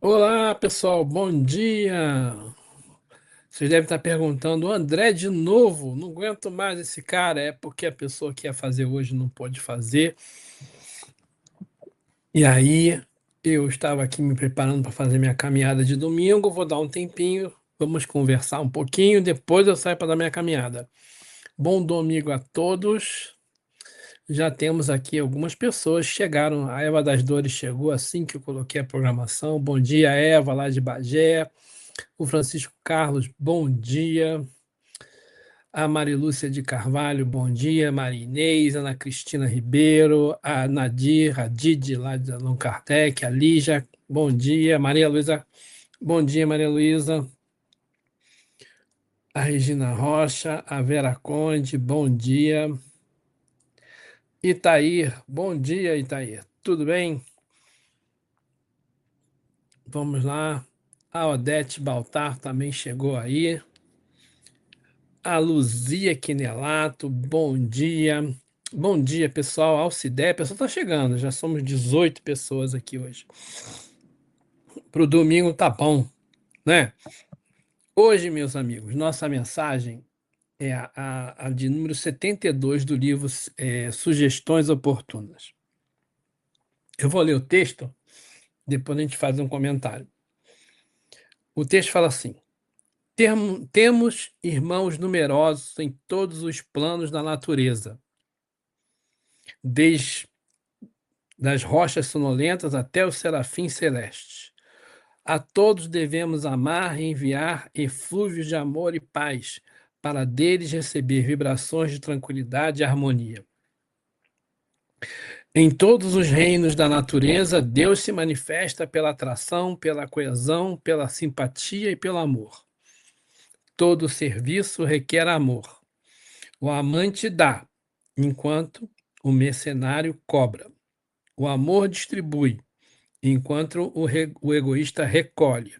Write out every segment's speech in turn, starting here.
Olá, pessoal, bom dia. Vocês devem estar perguntando, André de novo? Não aguento mais esse cara. É porque a pessoa que ia fazer hoje não pôde fazer. E aí, eu estava aqui me preparando para fazer minha caminhada de domingo. Vou dar um tempinho, vamos conversar um pouquinho. Depois eu saio para dar minha caminhada. Bom domingo a todos. Já temos aqui algumas pessoas que chegaram. A Eva das Dores chegou assim que eu coloquei a programação. Bom dia, Eva, lá de Bagé. O Francisco Carlos, bom dia. A Marilúcia de Carvalho, bom dia. Maria Inês, Ana Cristina Ribeiro, a Nadir, a Didi, lá de Allan Kardec, a Lígia, bom dia. Maria Luísa, bom dia, Maria Luísa. A Regina Rocha, a Vera Conde, bom dia. Itair, bom dia, Itair. Tudo bem? Vamos lá. A Odete Baltar também chegou aí. A Luzia Quinelato, bom dia. Bom dia, pessoal. Alcideia, a pessoa está chegando. Já somos 18 pessoas aqui hoje. Para o domingo tá bom, né? Hoje, meus amigos, nossa mensagem é a de número 72 do livro Sugestões Oportunas. Eu vou ler o texto, depois a gente faz um comentário. O texto fala assim: Temos irmãos numerosos em todos os planos da natureza, desde das rochas sonolentas até os serafins celestes. A todos devemos amar e enviar eflúvios de amor e paz, para deles receber vibrações de tranquilidade e harmonia. Em todos os reinos da natureza, Deus se manifesta pela atração, pela coesão, pela simpatia e pelo amor. Todo serviço requer amor. O amante dá, enquanto o mercenário cobra. O amor distribui, enquanto o egoísta recolhe.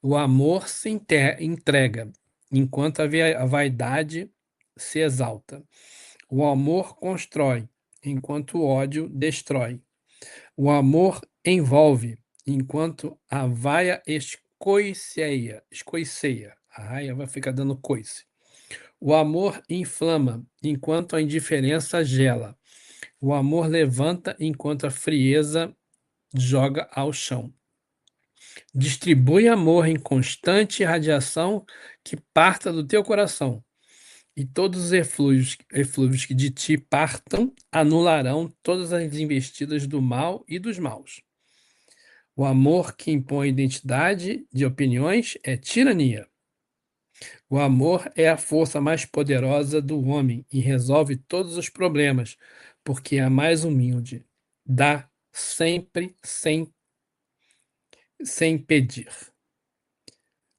O amor se entrega, enquanto a vaidade se exalta. O amor constrói, enquanto o ódio destrói. O amor envolve, enquanto a vaia escoiceia. A raia vai ficar dando coice. O amor inflama, enquanto a indiferença gela. O amor levanta, enquanto a frieza joga ao chão. Distribui amor em constante radiação que parta do teu coração, e todos os eflúvios que de ti partam anularão todas as investidas do mal e dos maus. O amor que impõe identidade de opiniões é tirania. O amor é a força mais poderosa do homem e resolve todos os problemas, porque é a mais humilde. Dá sempre sem pedir.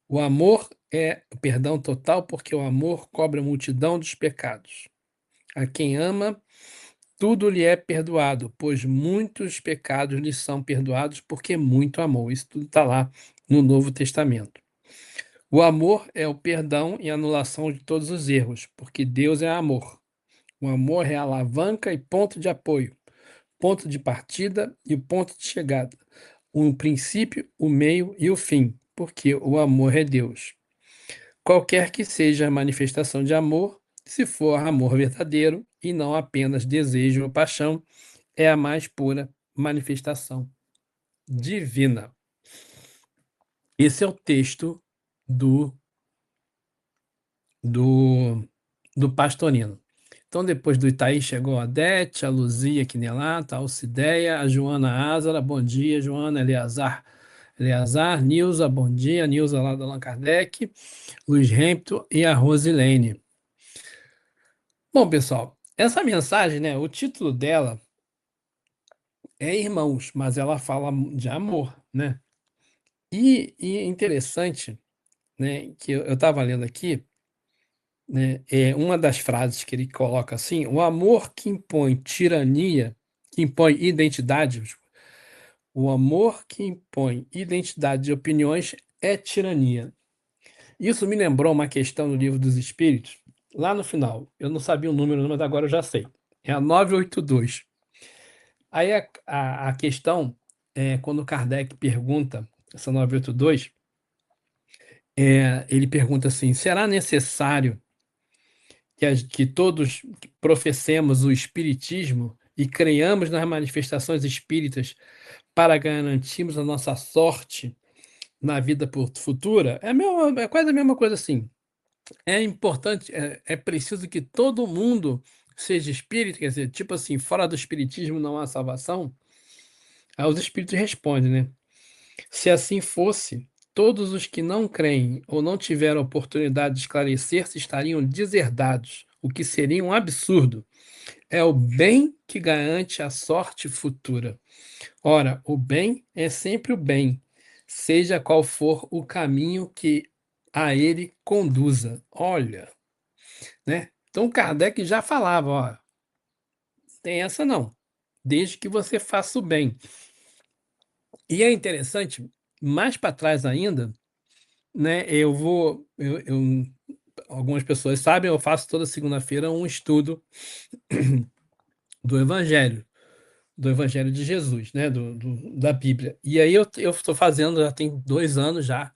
O amor é o perdão total, porque o amor cobre a multidão dos pecados. A quem ama, tudo lhe é perdoado, pois muitos pecados lhe são perdoados, porque muito amou. Isso tudo está lá no Novo Testamento. O amor é o perdão e anulação de todos os erros, porque Deus é amor. O amor é a alavanca e ponto de apoio, ponto de partida e o ponto de chegada, o princípio, o meio e o fim, porque o amor é Deus. Qualquer que seja a manifestação de amor, se for amor verdadeiro e não apenas desejo ou paixão, é a mais pura manifestação divina. Esse é o texto do, do, do Pastorino. Então, depois do Itaí, chegou a Odete, a Luzia Quinelata, a Alcideia, a Joana Ázara, bom dia, Joana, Eleazar, Nilza, bom dia, Nilza lá do Allan Kardec, Luiz Hampton e a Rosilene. Bom, pessoal, essa mensagem, né, o título dela é Irmãos, mas ela fala de amor, né? E é interessante, né, que eu estava lendo aqui, né, é uma das frases que ele coloca assim: o amor que impõe tirania, que impõe identidade, o amor que impõe identidade de opiniões é tirania. Isso me lembrou uma questão no Livro dos Espíritos, lá no final. Eu não sabia o número, mas agora eu já sei. É a 982. Aí a questão é quando Kardec pergunta essa 982, ele pergunta assim: será necessário que todos professemos o espiritismo e creiamos nas manifestações espíritas para garantirmos a nossa sorte na vida futura? É quase a mesma coisa assim. É importante, é preciso que todo mundo seja espírita, quer dizer, tipo assim, fora do espiritismo não há salvação? Aí os espíritos respondem, né? Se assim fosse, todos os que não creem ou não tiveram oportunidade de esclarecer-se estariam deserdados, o que seria um absurdo. É o bem que garante a sorte futura. Ora, o bem é sempre o bem, seja qual for o caminho que a ele conduza. Olha, né? Então Kardec já falava, ó, tem essa não, desde que você faça o bem. E é interessante, mais para trás ainda, né? Algumas pessoas sabem, eu faço toda segunda-feira um estudo do Evangelho de Jesus, né? Da Bíblia. E aí eu estou fazendo, já tem 2 anos já,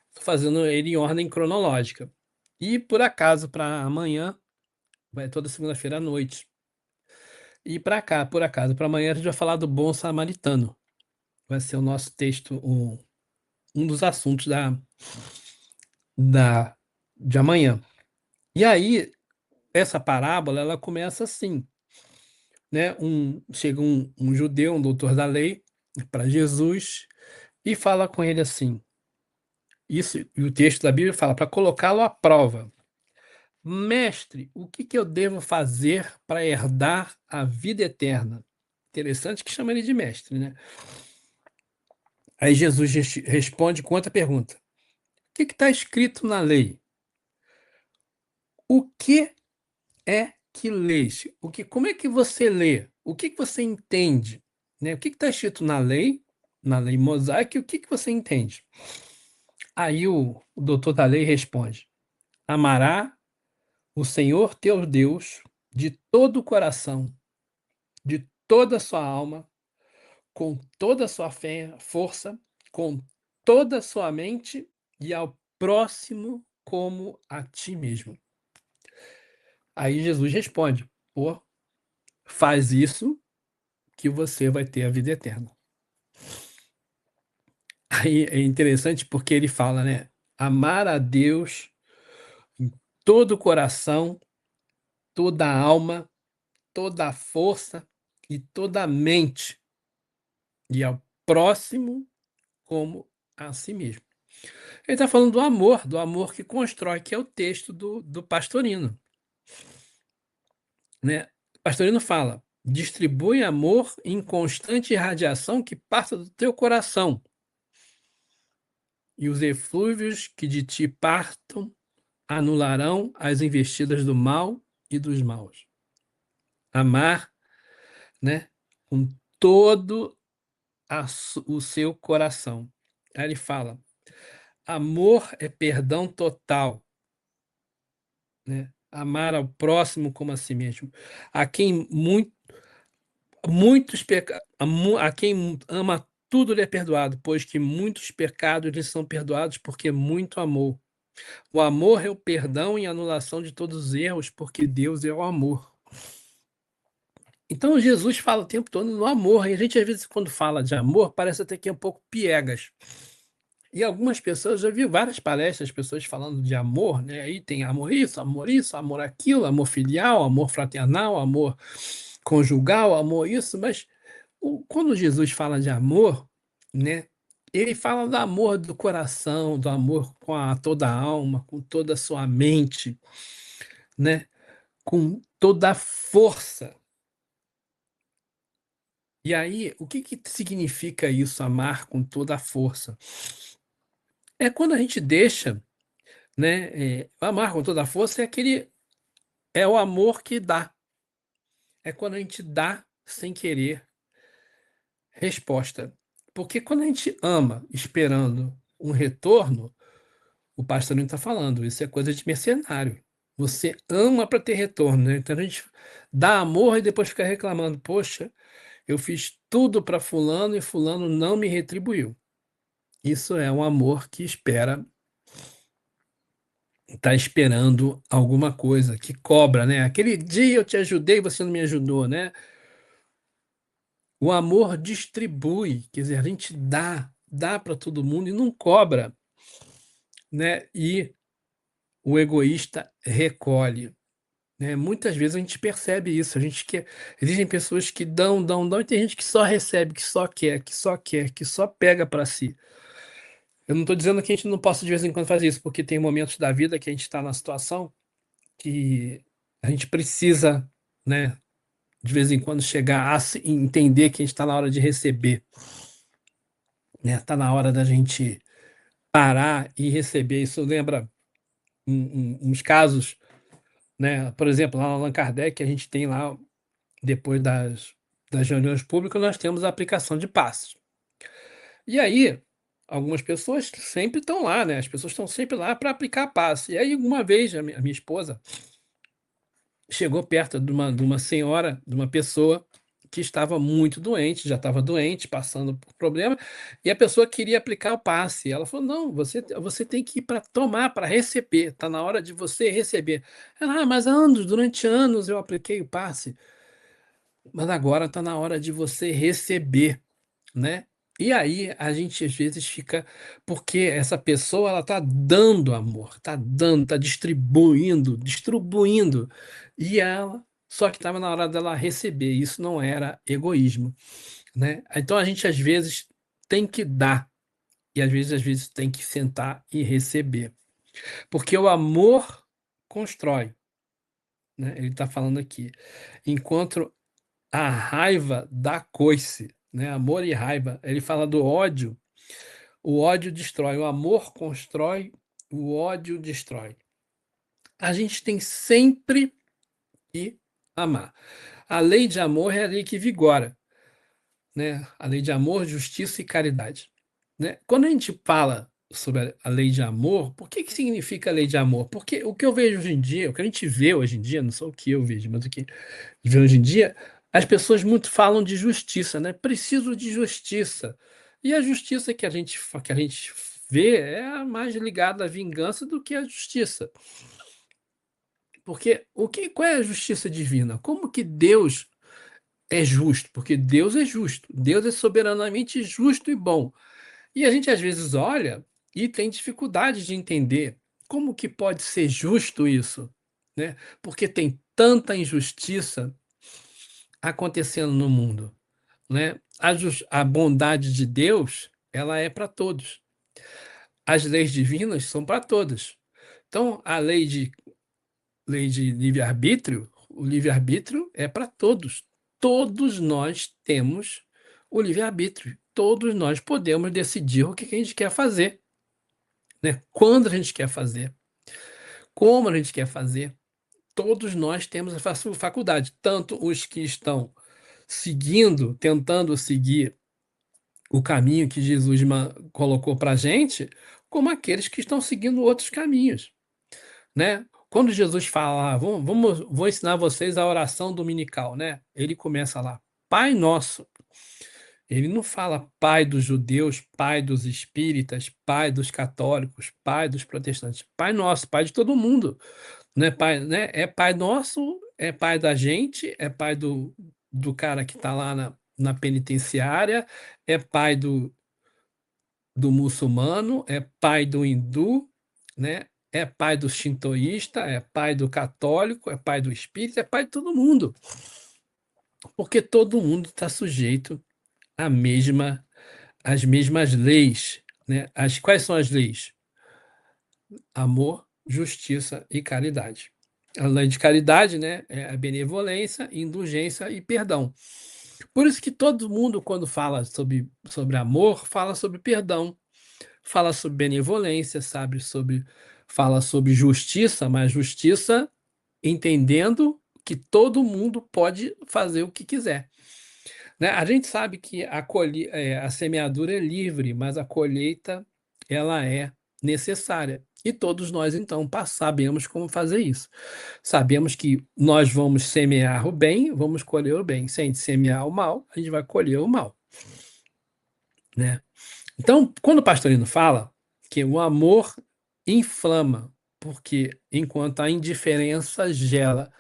estou fazendo ele em ordem cronológica. E por acaso, para amanhã, vai toda segunda-feira à noite. E para cá, por acaso, para amanhã a gente vai falar do bom samaritano. Vai ser o nosso texto, um dos assuntos da, de amanhã. E aí, essa parábola, ela começa assim, né? Chega um judeu, um doutor da lei, para Jesus e fala com ele assim, isso, e o texto da Bíblia fala, para colocá-lo à prova. Mestre, o que que eu devo fazer para herdar a vida eterna? Interessante que chama ele de mestre, né? Aí Jesus responde com outra pergunta. O que está escrito na lei? O que é que lês? Como é que você lê? O que que você entende? Né? O que está escrito na lei mosaica, e o que que você entende? Aí o doutor da lei responde: amará o Senhor teu Deus de todo o coração, de toda a sua alma, com toda a sua fé, força, com toda a sua mente e ao próximo como a ti mesmo. Aí Jesus responde: pô, faz isso que você vai ter a vida eterna. Aí é interessante porque ele fala, né? Amar a Deus em todo o coração, toda a alma, toda a força e toda a mente, e ao próximo como a si mesmo. Ele está falando do amor que constrói, que é o texto do Pastorino, né? Pastorino fala: distribui amor em constante irradiação que parta do teu coração, e os eflúvios que de ti partam anularão as investidas do mal e dos maus. Amar, né, com todo o seu coração. Aí ele fala: amor é perdão total, né? Amar ao próximo como a si mesmo. A quem muitos a quem ama tudo lhe é perdoado, pois que muitos pecados lhe são perdoados porque muito amou. O amor é o perdão e anulação de todos os erros, porque Deus é o amor. Então Jesus fala o tempo todo no amor, e a gente às vezes quando fala de amor parece até que é um pouco piegas. E algumas pessoas, já vi várias palestras, pessoas falando de amor, né? Aí tem isso, amor aquilo, amor filial, amor fraternal, amor conjugal, amor isso, mas quando Jesus fala de amor, né? Ele fala do amor do coração, do amor com toda a alma, com toda a sua mente, né? Com toda a força. E aí, o que que significa isso, amar com toda a força? É quando a gente deixa, né? Amar com toda a força é o amor que dá. É quando a gente dá sem querer resposta. Porque quando a gente ama esperando um retorno, o pastor não está falando, isso é coisa de mercenário. Você ama para ter retorno, né? Então a gente dá amor e depois fica reclamando: poxa, eu fiz tudo para fulano e fulano não me retribuiu. Isso é um amor que espera, está esperando alguma coisa, que cobra, né? Aquele dia eu te ajudei, você não me ajudou, né? O amor distribui, quer dizer, a gente dá para todo mundo e não cobra, né? E o egoísta recolhe, né? Muitas vezes a gente percebe isso, a gente quer, existem pessoas que dão, e tem gente que só recebe, que só quer, que só quer, que só pega para si. Eu não estou dizendo que a gente não possa de vez em quando fazer isso, porque tem momentos da vida que a gente está na situação que a gente precisa, né, de vez em quando chegar a entender que a gente está na hora de receber, né? Está na hora da gente parar e receber. Isso lembra uns casos, né? Por exemplo, lá no Allan Kardec, a gente tem lá, depois das reuniões públicas, nós temos a aplicação de passes. E aí, algumas pessoas sempre estão lá, né? As pessoas estão sempre lá para aplicar passe. E aí, uma vez, a minha esposa chegou perto de uma senhora, de uma pessoa que estava muito doente, já estava doente, passando por problema, e a pessoa queria aplicar o passe. Ela falou: não, você tem que ir para tomar, para receber, está na hora de você receber. Ela, mas durante anos eu apliquei o passe, mas agora está na hora de você receber, né? E aí a gente às vezes fica, porque essa pessoa ela tá dando amor, tá dando, tá distribuindo, e ela só que estava na hora dela receber. Isso não era egoísmo, né? Então a gente às vezes tem que dar e às vezes tem que sentar e receber, porque o amor constrói, né? Ele está falando aqui, enquanto a raiva dá coice, né? Amor e raiva. Ele fala do ódio. O ódio destrói, o amor constrói, o ódio destrói. A gente tem sempre que amar. A lei de amor é a lei que vigora, né? A lei de amor, justiça e caridade, né? Quando a gente fala sobre a lei de amor, por que que significa a lei de amor? Porque o que eu vejo hoje em dia, o que a gente vê hoje em dia, não só o que eu vejo, mas o que vê hoje em dia, as pessoas muito falam de justiça, né? Preciso de justiça. E a justiça que a gente vê é a mais ligada à vingança do que à justiça. Porque qual é a justiça divina? Como que Deus é justo? Porque Deus é justo. Deus é soberanamente justo e bom. E a gente às vezes olha e tem dificuldade de entender como que pode ser justo isso, né? Porque tem tanta injustiça acontecendo no mundo, né? A bondade de Deus, ela é para todos. As leis divinas são para todos. Então, a lei de livre-arbítrio, o livre-arbítrio é para todos. Todos nós temos o livre-arbítrio. Todos nós podemos decidir o que a gente quer fazer, né? Quando a gente quer fazer, como a gente quer fazer. Todos nós temos a faculdade, tanto os que estão seguindo, tentando seguir o caminho que Jesus colocou para a gente, como aqueles que estão seguindo outros caminhos, né? Quando Jesus fala, vou ensinar vocês a oração dominical, né? Ele começa lá, Pai Nosso. Ele não fala Pai dos judeus, Pai dos espíritas, Pai dos católicos, Pai dos protestantes. Pai Nosso, Pai de todo mundo, né? Pai, né? É Pai nosso, é Pai da gente, é Pai do cara que está lá na penitenciária, é Pai do muçulmano, é pai do hindu, né? É pai do shintoísta, é pai do católico, é pai do espírita, é pai de todo mundo, porque todo mundo está sujeito às mesmas leis, né? Quais são as leis? Amor, justiça e caridade. A lei de caridade, né, é a benevolência, indulgência e perdão. Por isso que todo mundo, quando fala sobre amor, fala sobre perdão, fala sobre benevolência, sabe? Fala sobre justiça, mas justiça entendendo que todo mundo pode fazer o que quiser, né? A gente sabe que a semeadura é livre, mas a colheita ela é necessária. E todos nós, então, sabemos como fazer isso. Sabemos que nós vamos semear o bem, vamos colher o bem. Se a gente semear o mal, a gente vai colher o mal, né? Então, quando o pastorino fala que o amor inflama, porque enquanto a indiferença gela.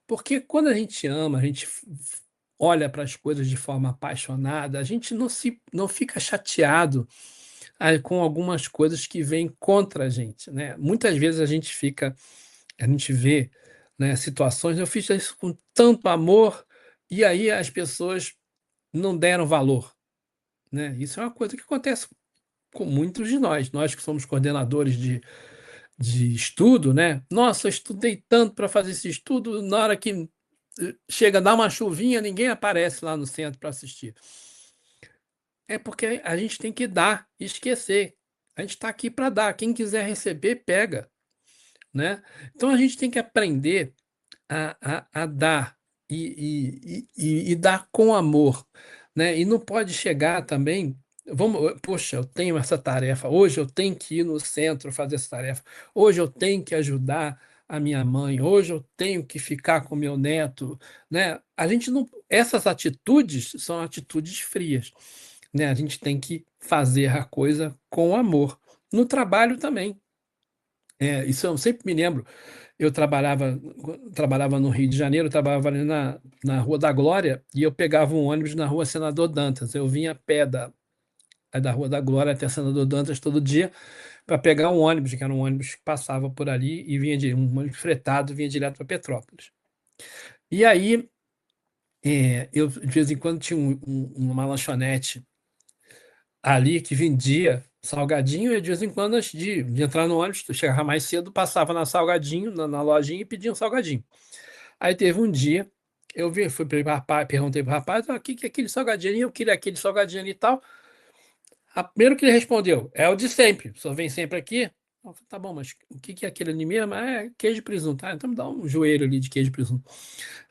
Porque quando a gente ama, a gente olha para as coisas de forma apaixonada, a gente não fica chateado com algumas coisas que vêm contra a gente, né? Muitas vezes a gente vê, né, situações, eu fiz isso com tanto amor, e aí as pessoas não deram valor, né? Isso é uma coisa que acontece com muitos de nós que somos coordenadores de estudo, né? Nossa, eu estudei tanto para fazer esse estudo, na hora que chega a dar uma chuvinha, ninguém aparece lá no centro para assistir. É porque a gente tem que dar, esquecer. A gente está aqui para dar. Quem quiser receber, pega, né? Então a gente tem que aprender a dar e dar com amor, né? E não pode chegar também. Poxa, eu tenho essa tarefa. Hoje eu tenho que ir no centro fazer essa tarefa. Hoje eu tenho que ajudar a minha mãe. Hoje eu tenho que ficar com meu neto, né? A gente não. Essas atitudes são atitudes frias, né? A gente tem que fazer a coisa com amor. No trabalho também. Isso eu sempre me lembro. Eu trabalhava no Rio de Janeiro, trabalhava ali na Rua da Glória, e eu pegava um ônibus na Rua Senador Dantas. Eu vinha a pé da Rua da Glória até Senador Dantas todo dia para pegar um ônibus, que era um ônibus que passava por ali e um ônibus fretado, vinha direto para Petrópolis. E aí, eu de vez em quando tinha uma lanchonete ali que vendia salgadinho, e de vez em quando, antes de entrar no ônibus, eu chegava mais cedo, passava na Salgadinho, na lojinha, e pedia um salgadinho. Aí teve um dia, fui para o rapaz, perguntei para o rapaz, o que que é aquele salgadinho ali? Eu queria aquele salgadinho ali e tal. Primeiro que ele respondeu, é o de sempre, o senhor vem sempre aqui? Eu falei, tá bom, mas o que que é aquele ali mesmo? É queijo e presunto. Então me dá um joelho ali de queijo e presunto.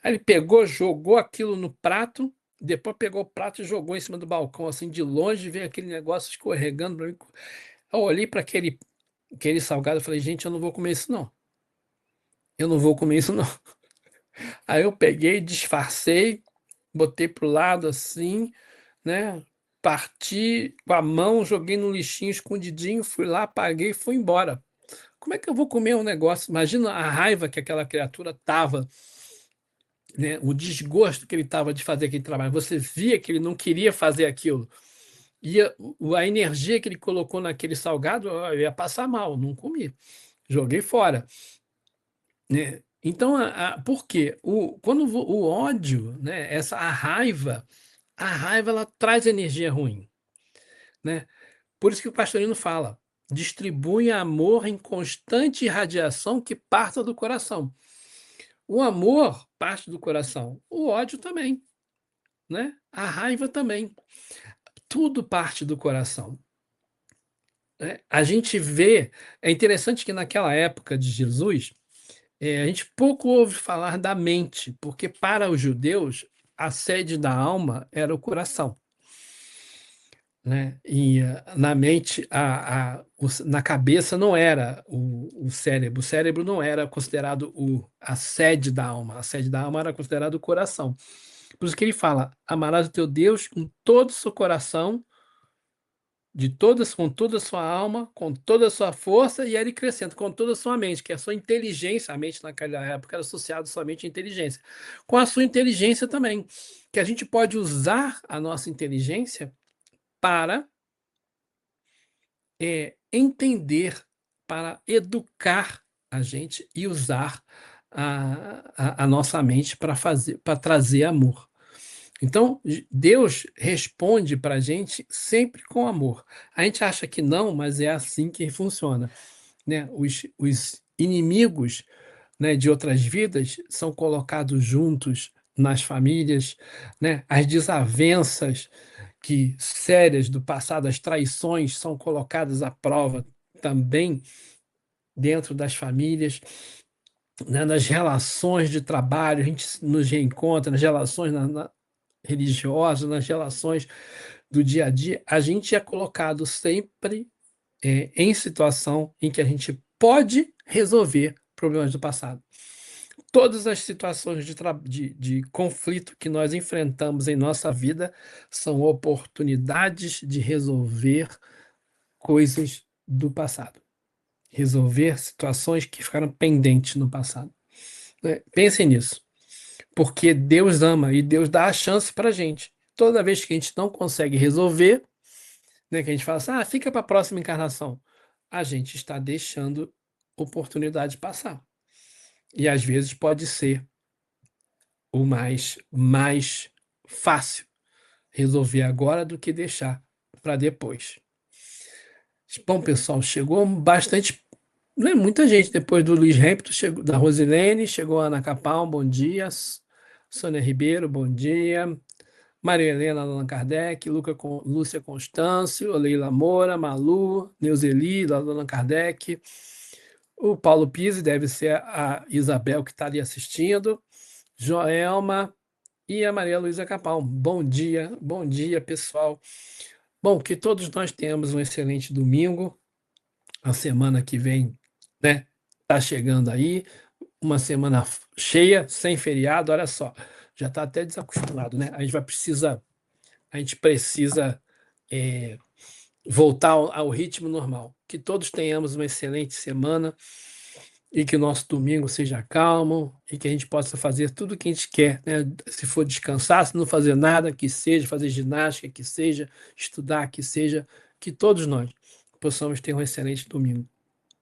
Aí ele pegou, jogou aquilo no prato, depois pegou o prato e jogou em cima do balcão, assim, de longe, veio aquele negócio escorregando para mim. Eu olhei para aquele salgado e falei, gente, eu não vou comer isso não. Eu não vou comer isso não. Aí eu peguei, disfarcei, botei pro lado assim, né? Parti com a mão, joguei no lixinho escondidinho, fui lá, apaguei e fui embora. Como é que eu vou comer um negócio? Imagina a raiva que aquela criatura tava, né? O desgosto que ele tava de fazer aquele trabalho. Você via que ele não queria fazer aquilo. E a energia que ele colocou naquele salgado, eu ia passar mal, não comi. Joguei fora, né? Então, por quê? Quando o ódio, né, a raiva ela traz energia ruim, né? Por isso que o pastorino fala: distribui amor em constante irradiação que parta do coração. O amor parte do coração, o ódio também, né? A raiva também. Tudo parte do coração, né? A gente vê, é interessante que naquela época de Jesus, a gente pouco ouve falar da mente, porque para os judeus a sede da alma era o coração, né? E na mente, na cabeça não era o cérebro não era considerado a sede da alma, a sede da alma era considerado o coração. Por isso que ele fala: amarás o teu Deus com todo o seu coração, com toda a sua alma, com toda a sua força, e aí ele acrescenta, com toda a sua mente, que é a sua inteligência, a mente naquela época era associada somente à inteligência, com a sua inteligência também, que a gente pode usar a nossa inteligência para entender, para educar a gente e usar a nossa mente para trazer amor. Então, Deus responde para a gente sempre com amor. A gente acha que não, mas é assim que funciona, né? Os inimigos, né, de outras vidas são colocados juntos nas famílias, né? As desavenças sérias do passado, as traições são colocadas à prova também dentro das famílias, né? Nas relações de trabalho, a gente nos reencontra, nas relações religiosas, nas relações do dia a dia, a gente é colocado sempre em situação em que a gente pode resolver problemas do passado. Todas as situações de conflito que nós enfrentamos em nossa vida são oportunidades de resolver coisas do passado, resolver situações que ficaram pendentes no passado, né? Pensem nisso, porque Deus ama e Deus dá a chance para a gente. Toda vez que a gente não consegue resolver, né, que a gente fala assim, fica para a próxima encarnação, a gente está deixando oportunidade passar. E às vezes pode ser o mais fácil resolver agora do que deixar para depois. Bom, pessoal, chegou bastante, né, muita gente depois do Luiz Hamilton, chegou, da Rosilene, chegou a Ana Capão, bom dia. Sônia Ribeiro, bom dia. Maria Helena Allan Kardec, Lúcia Constâncio, Leila Moura, Malu, Neuzeli, Allan Kardec. O Paulo Pise, deve ser a Isabel que está ali assistindo. Joelma e a Maria Luísa Capão. Bom dia, pessoal. Bom, que todos nós tenhamos um excelente domingo. A semana que vem, né, tá chegando aí. Uma semana cheia, sem feriado, olha só. Já está até desacostumado, né? A gente precisa voltar ao ritmo normal. Que todos tenhamos uma excelente semana e que o nosso domingo seja calmo e que a gente possa fazer tudo o que a gente quer, né? Se for descansar, se não fazer nada, que seja, fazer ginástica, que seja, estudar, que seja, que todos nós possamos ter um excelente domingo.